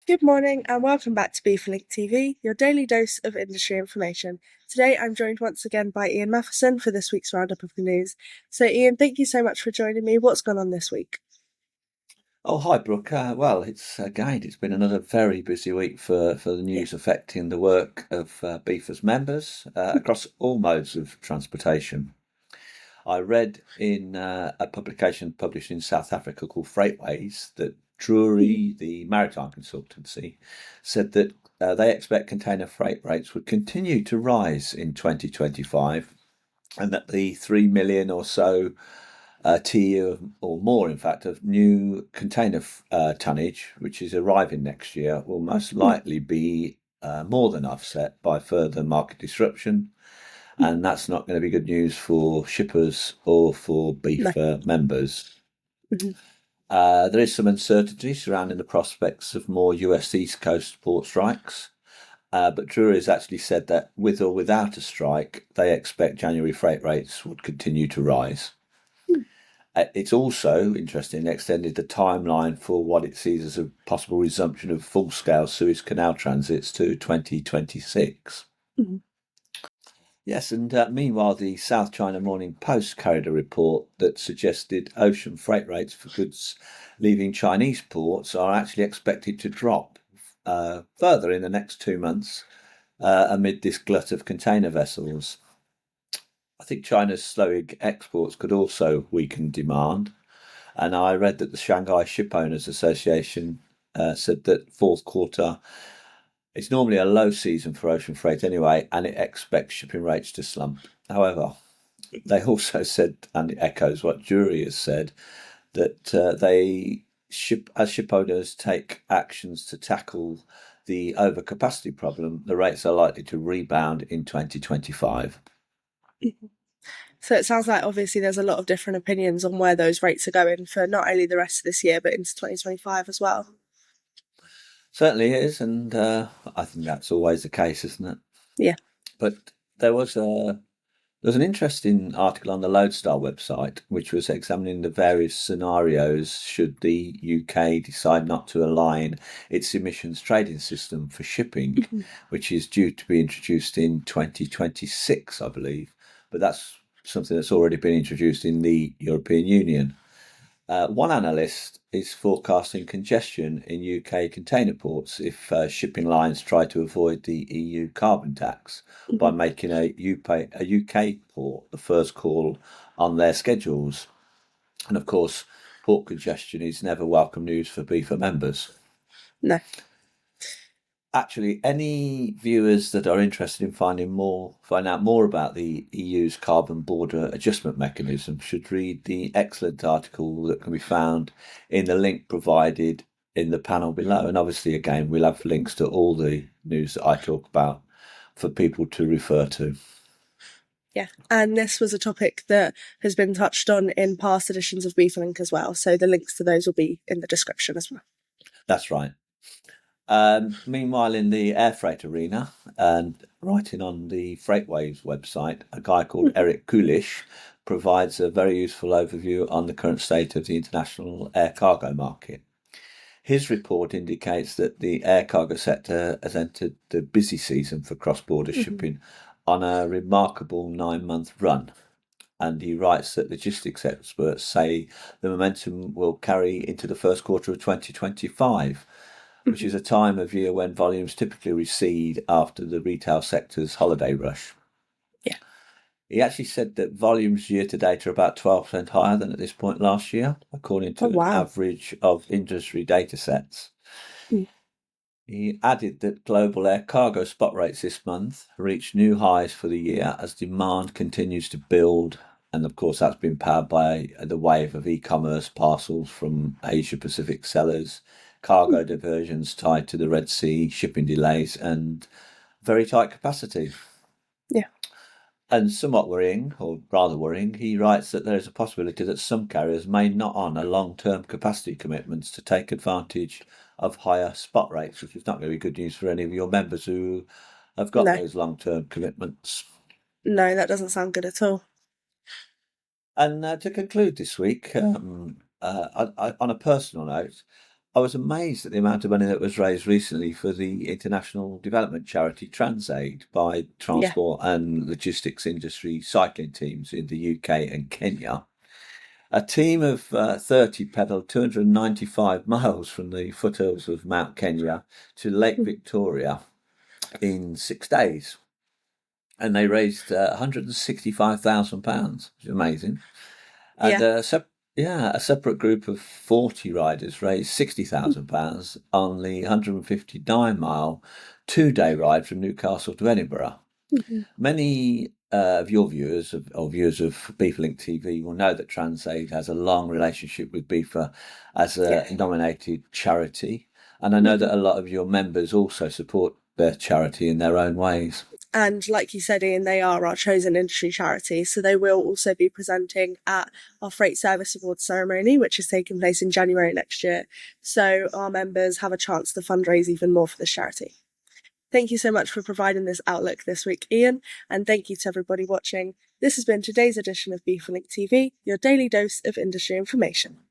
Good morning and welcome back to BIFA Link TV, your daily dose of industry information. Today I'm joined once again by Ian Matheson for this week's roundup of the news. So Ian, thank you so much for joining me. What's gone on this week? Oh, hi, Brooke. It's been another very busy week for the Yeah. news affecting the work of BIFA's members across all modes of transportation. I read in a publication published in South Africa called Freightways that Drury, the maritime consultancy, said that they expect container freight rates would continue to rise in 2025 and that the 3 million or so TEU or more, in fact, of new container tonnage, which is arriving next year, will most likely be more than offset by further market disruption. And that's not going to be good news for shippers or for No. BIFA members. Mhm. There is some uncertainty surrounding the prospects of more US East Coast port strikes. But Drury has actually said that with or without a strike, they expect January freight rates would continue to rise. It's also interesting, extended the timeline for what it sees as a possible resumption of full scale Suez Canal transits to 2026. Mhm. Yes, and meanwhile, the South China Morning Post carried a report that suggested ocean freight rates for goods leaving Chinese ports are actually expected to drop further in the next 2 months amid this glut of container vessels. I think China's slowing exports could also weaken demand. And I read that the Shanghai Ship Owners Association said that fourth quarter is normally a low season for ocean freight anyway, and it expects shipping rates to slump. However, they also said, and it echoes what Jury has said, that as ship owners take actions to tackle the overcapacity problem, the rates are likely to rebound in 2025. So it sounds like obviously there's a lot of different opinions on where those rates are going for not only the rest of this year but into 2025 as well. Certainly is, and I think that's always the case, isn't it? Yeah. But there was an interesting article on the Lodestar website, which was examining the various scenarios should the UK decide not to align its emissions trading system for shipping, Mhm. which is due to be introduced in 2026, I believe. But that's something that's already been introduced in the European Union. One analyst is forecasting congestion in UK container ports if shipping lines try to avoid the EU carbon tax by Mhm. making a UK port the first call on their schedules. And of course, port congestion is never welcome news for BIFA members. No. Actually, any viewers that are interested in find out more about the EU's carbon border adjustment mechanism should read the excellent article that can be found in the link provided in the panel below. And obviously, again, we'll have links to all the news that I talk about for people to refer to. Yeah, and this was a topic that has been touched on in past editions of BIFA Link as well. So the links to those will be in the description as well. That's right. Meanwhile, in the air freight arena, and writing on the Freightways website, a guy called Eric Kulish provides a very useful overview on the current state of the international air cargo market. His report indicates that the air cargo sector has entered the busy season for cross border Mhm. shipping on a remarkable 9 month run. And he writes that logistics experts say the momentum will carry into the first quarter of 2025, which Mhm. is a time of year when volumes typically recede after the retail sector's holiday rush. Yeah. He actually said that volumes year to date are about 12% higher than at this point last year, according Oh to an wow. average of industry data sets. Mm. He added that global air cargo spot rates this month reached new highs for the year as demand continues to build. And of course, that's been powered by the wave of e commerce parcels from Asia Pacific sellers, cargo diversions tied to the Red Sea, shipping delays, and very tight capacity. Yeah. And somewhat worrying, or rather worrying, he writes that there is a possibility that some carriers may not honour long term capacity commitments to take advantage of higher spot rates, which is not going to be good news for any of your members who have got No. those long term commitments. No, that doesn't sound good at all. And to conclude this week, on a personal note, I was amazed at the amount of money that was raised recently for the international development charity TransAid by Yeah, transport and logistics industry cycling teams in the UK and Kenya. A team of 30 pedalled 295 miles from the foothills of Mount Kenya to Lake Victoria in 6 days. And they raised £165,000, which is amazing. And yeah. a separate group of 40 riders raised £60,000 on the 159-mile 2 day ride from Newcastle to Edinburgh. Mhm. Many of your viewers, or viewers of BIFA Link TV, will know that TransAid has a long relationship with BIFA as Yeah. a nominated charity. And I know Mhm. that a lot of your members also support their charity in their own ways. And like you said, Ian, they are our chosen industry charity. So they will also be presenting at our Freight Service Awards ceremony, which is taking place in January next year. So our members have a chance to fundraise even more for this charity. Thank you so much for providing this outlook this week, Ian, and thank you to everybody watching. This has been today's edition of BIFA Link TV, your daily dose of industry information.